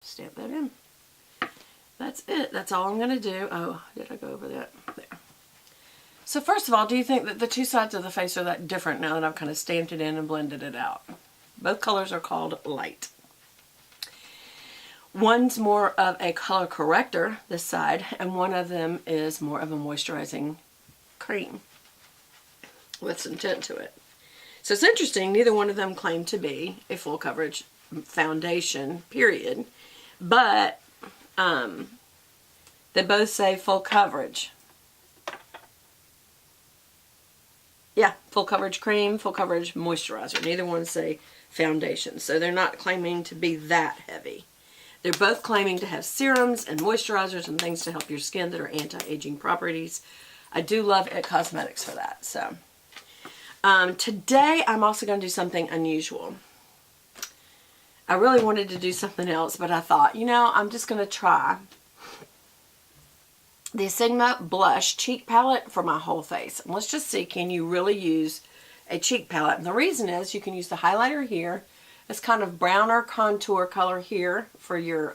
Stamp that in. That's it. That's all I'm going to do. Oh, did I go over that? There. So first of all, do you think that the two sides of the face are that different now that I've kind of stamped it in and blended it out? Both colors are called light. One's more of a color corrector, this side, and one of them is more of a moisturizing cream with some tint to it. So it's interesting, neither one of them claim to be a full coverage foundation, period. But they both say full coverage. Yeah, full coverage cream, full coverage moisturizer. Neither one say foundation. So they're not claiming to be that heavy. They're both claiming to have serums and moisturizers and things to help your skin that are anti-aging properties. I do love It Cosmetics for that. So today I'm also going to do something unusual. I really wanted to do something else, but I thought, you know, I'm just going to try the Sigma Blush Cheek Palette for my whole face. And let's just see, can you really use a cheek palette? And the reason is you can use the highlighter here. It's kind of browner contour color here for your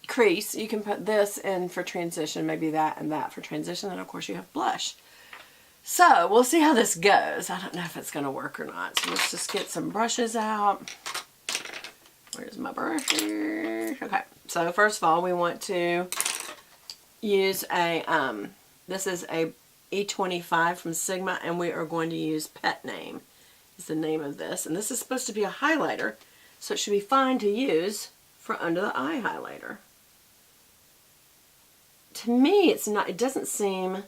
crease. You can put this in for transition, maybe that and that for transition. And of course you have blush. So we'll see how this goes. I don't know if it's going to work or not. So let's just get some brushes out. Where's my brush here? Okay. So first of all, we want to use a, this is a E25 from Sigma, and we are going to use Pet Name is the name of this. And this is supposed to be a highlighter, so it should be fine to use for under the eye highlighter. To me, it's not, it doesn't seem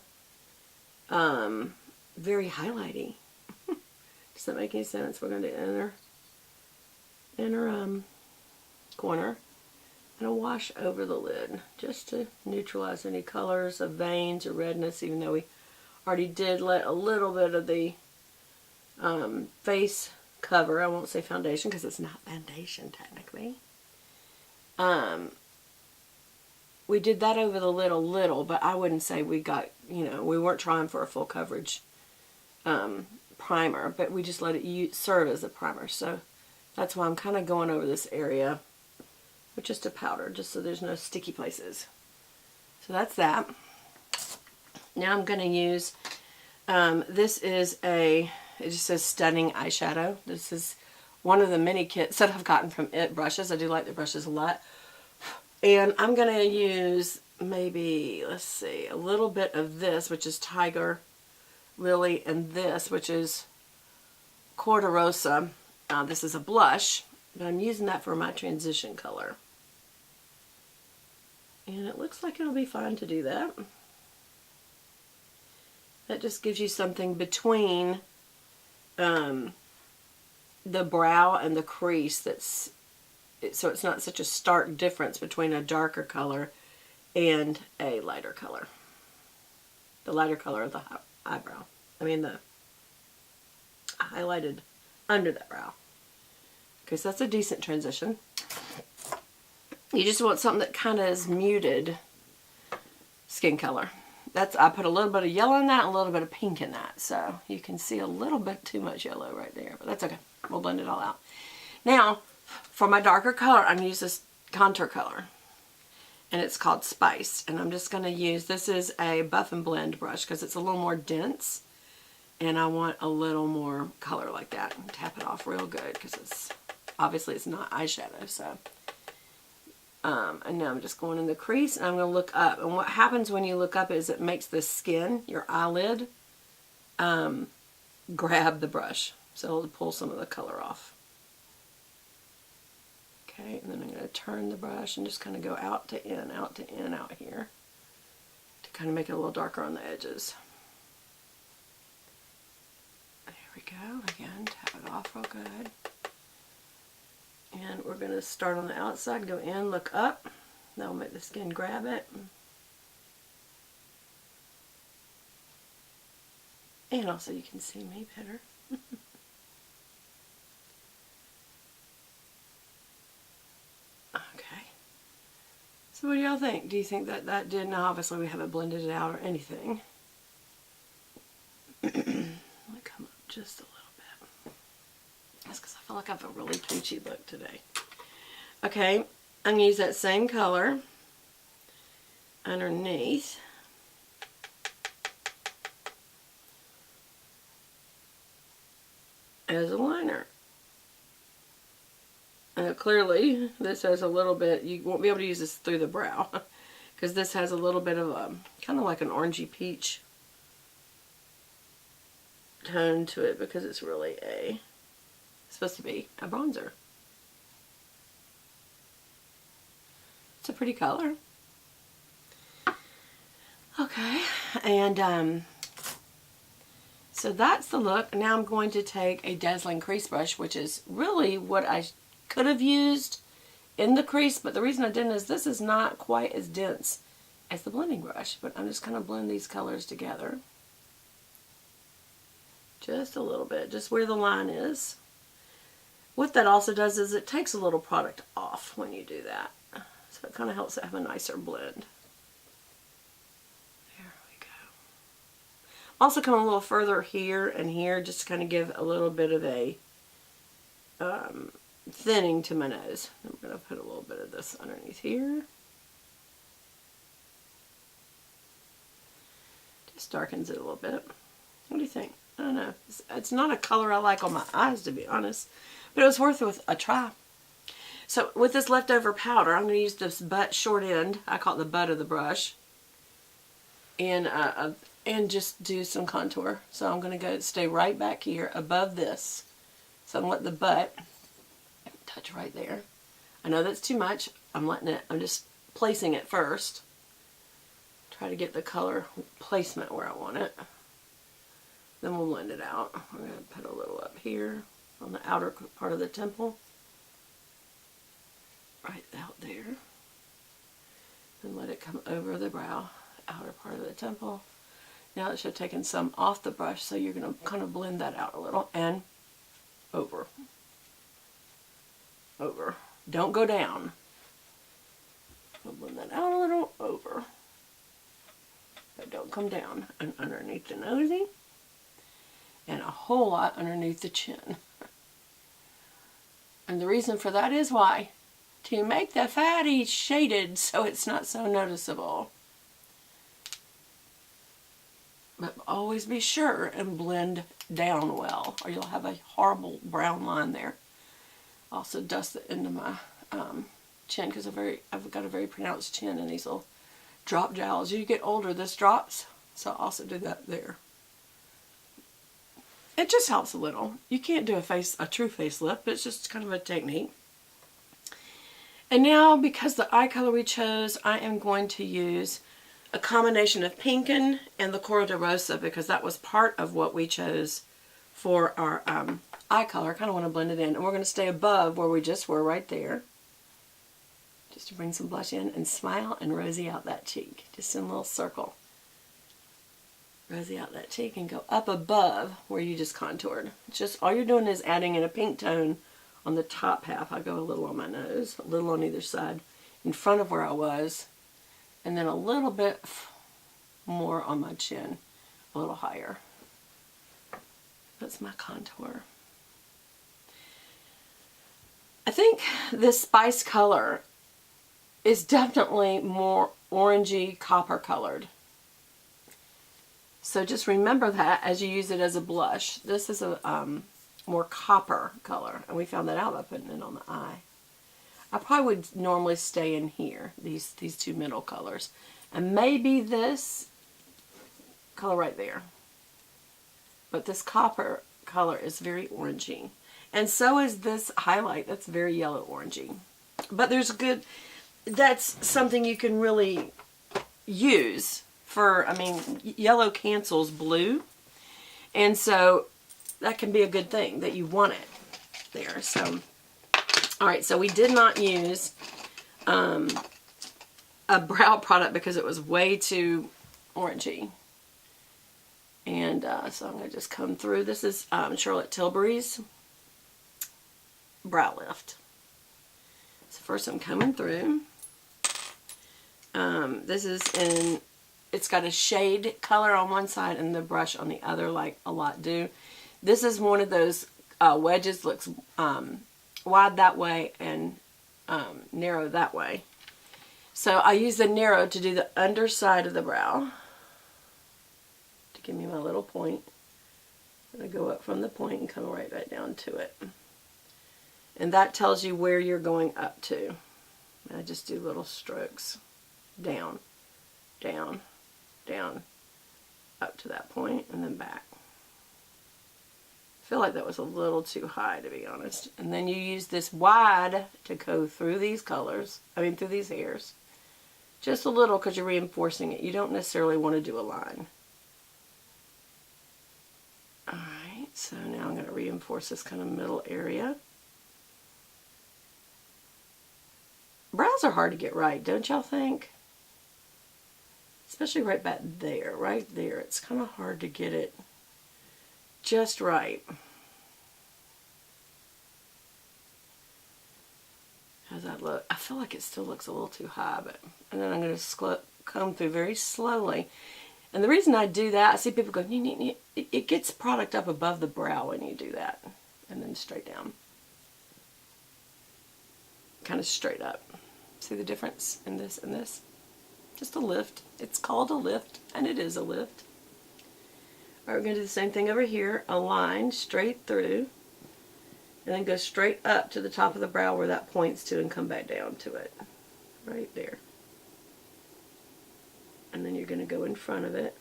very highlighty. Does that make any sense? We're going to do inner corner and a wash over the lid just to neutralize any colors of veins or redness, even though we already did let a little bit of the face cover. I won't say foundation because it's not foundation technically. We did that over the lid a little, but I wouldn't say we got, you know, we weren't trying for a full coverage primer, but we just let it serve as a primer. So that's why I'm kind of going over this area with just a powder, just so there's no sticky places. So that's that. Now I'm going to use, this is it just says Stunning Eyeshadow. This is one of the mini kits that I've gotten from It brushes. I do like the brushes a lot. And I'm going to use maybe, let's see, a little bit of this, which is Tiger Lily, and this, which is Corderosa. This is a blush, but I'm using that for my transition color. And it looks like it'll be fine to do that. That just gives you something between the brow and the crease that's, so it's not such a stark difference between a darker color and a lighter color. The lighter color of the eyebrow. I mean the highlighted under that brow. Okay, so that's a decent transition. You just want something that kind of is muted skin color. I put a little bit of yellow in that and a little bit of pink in that. So you can see a little bit too much yellow right there, but that's okay. We'll blend it all out. Now, for my darker color, I'm going to use this contour color. And it's called Spice. And I'm just going to use, this is a Buff and Blend brush because it's a little more dense. And I want a little more color like that. And tap it off real good because it's, obviously it's not eyeshadow. So, and now I'm just going in the crease and I'm going to look up. And what happens when you look up is it makes the skin, your eyelid, grab the brush. So it'll pull some of the color off. Okay, and then I'm going to turn the brush and just kind of go out to in, out to in, out here to kind of make it a little darker on the edges. There we go. Again, tap it off real good. And we're going to start on the outside, go in, look up. That'll make the skin grab it. And also you can see me better. Okay. So what do y'all think? Do you think that that did? Now obviously we haven't blended it out or anything. Let me come up just a little bit. That's because I feel like I have a really peachy look today. Okay, I'm going to use that same color underneath. As a liner. Clearly, this has a little bit, you won't be able to use this through the brow, because this has a little bit of a, kind of like an orangey peach tone to it, because it's really it's supposed to be a bronzer. It's a pretty color. Okay, and so that's the look. Now I'm going to take a Dazzling crease brush, which is really what I could have used in the crease, but the reason I didn't is this is not quite as dense as the blending brush, but I'm just going to blend these colors together. Just a little bit, just where the line is. What that also does is it takes a little product off when you do that. So it kind of helps it have a nicer blend. There we go. Also come a little further here and here just to kind of give a little bit of a thinning to my nose. I'm going to put a little bit of this underneath here. Just darkens it a little bit. What do you think? I don't know. It's not a color I like on my eyes, to be honest, but it was worth a try. So with this leftover powder, I'm going to use this butt short end. I call it the butt of the brush, and just do some contour. So I'm going to stay right back here above this. So I'm going to let the butt touch right there. I know that's too much. I'm just placing it first. Try to get the color placement where I want it. Then we'll blend it out. I'm going to put a little up here on the outer part of the temple. Right out there. And let it come over the brow, outer part of the temple. Now it should have taken some off the brush, so you're going to kind of blend that out a little. And over. Over. Don't go down. We'll blend that out a little, over. But don't come down. And underneath the nosy. And a whole lot underneath the chin. And the reason for that is why? To make the fatty shaded so it's not so noticeable. But always be sure and blend down well, or you'll have a horrible brown line there. Also dust it into my chin, because I've got a very pronounced chin, and these will drop jowls. As you get older, this drops, so I'll also do that there. It just helps a little. You can't do a true facelift, but it's just kind of a technique. And now, because the eye color we chose, I am going to use a combination of Pinkin and the Cora de Rosa, because that was part of what we chose for our eye color. I kind of want to blend it in. And we're going to stay above where we just were right there. Just to bring some blush in and smile and rosy out that cheek. Just in a little circle. Rosy out that cheek and go up above where you just contoured. Just all you're doing is adding in a pink tone on the top half. I go a little on my nose, a little on either side, in front of where I was, and then a little bit more on my chin, a little higher. That's my contour. I think this spice color is definitely more orangey copper colored. So just remember that as you use it as a blush. This is a more copper color, and we found that out by putting it on the eye. I probably would normally stay in here, these two middle colors, and maybe this color right there. But this copper color is very orangey, and so is this highlight. That's very yellow orangey. But that's something you can really use for, yellow cancels blue, and so that can be a good thing that you want it there. So, alright, so we did not use a brow product because it was way too orangey. And so I'm going to just come through. This is Charlotte Tilbury's Brow Lift. So first I'm coming through. This is it's got a shade color on one side and the brush on the other, like a lot do. This is one of those wedges, looks wide that way and narrow that way. So I use the narrow to do the underside of the brow to give me my little point. And I go up from the point and come right back down to it. And that tells you where you're going up to. And I just do little strokes. Down, down, down, up to that point, and then back. I feel like that was a little too high, to be honest. And then you use this wide to go through these colors, through these hairs. Just a little, because you're reinforcing it. You don't necessarily want to do a line. Alright, so now I'm going to reinforce this kind of middle area. Brows are hard to get right, don't y'all think? Especially right back there, right there. It's kind of hard to get it just right. How's that look? I feel like it still looks a little too high, and then I'm going to comb through very slowly. And the reason I do that, I see people go, it gets product up above the brow when you do that. And then straight down. Kind of straight up. See the difference in this and this? Just a lift. It's called a lift, and it is a lift. All right, we're going to do the same thing over here. A line straight through, and then go straight up to the top of the brow where that points to and come back down to it. Right there. And then you're going to go in front of it.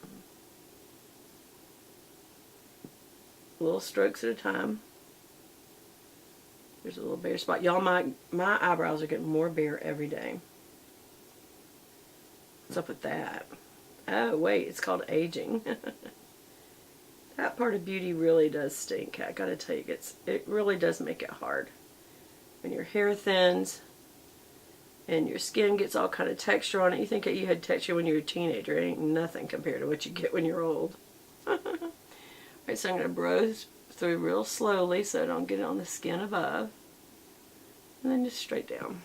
Little strokes at a time. There's a little bare spot. Y'all, my eyebrows are getting more bare every day. What's up with that? Oh, wait, it's called aging. That part of beauty really does stink. I gotta tell you, it really does make it hard. When your hair thins and your skin gets all kind of texture on it, you think that you had texture when you were a teenager. It ain't nothing compared to what you get when you're old. Alright, so I'm going to brose through real slowly so I don't get it on the skin above. And then just straight down.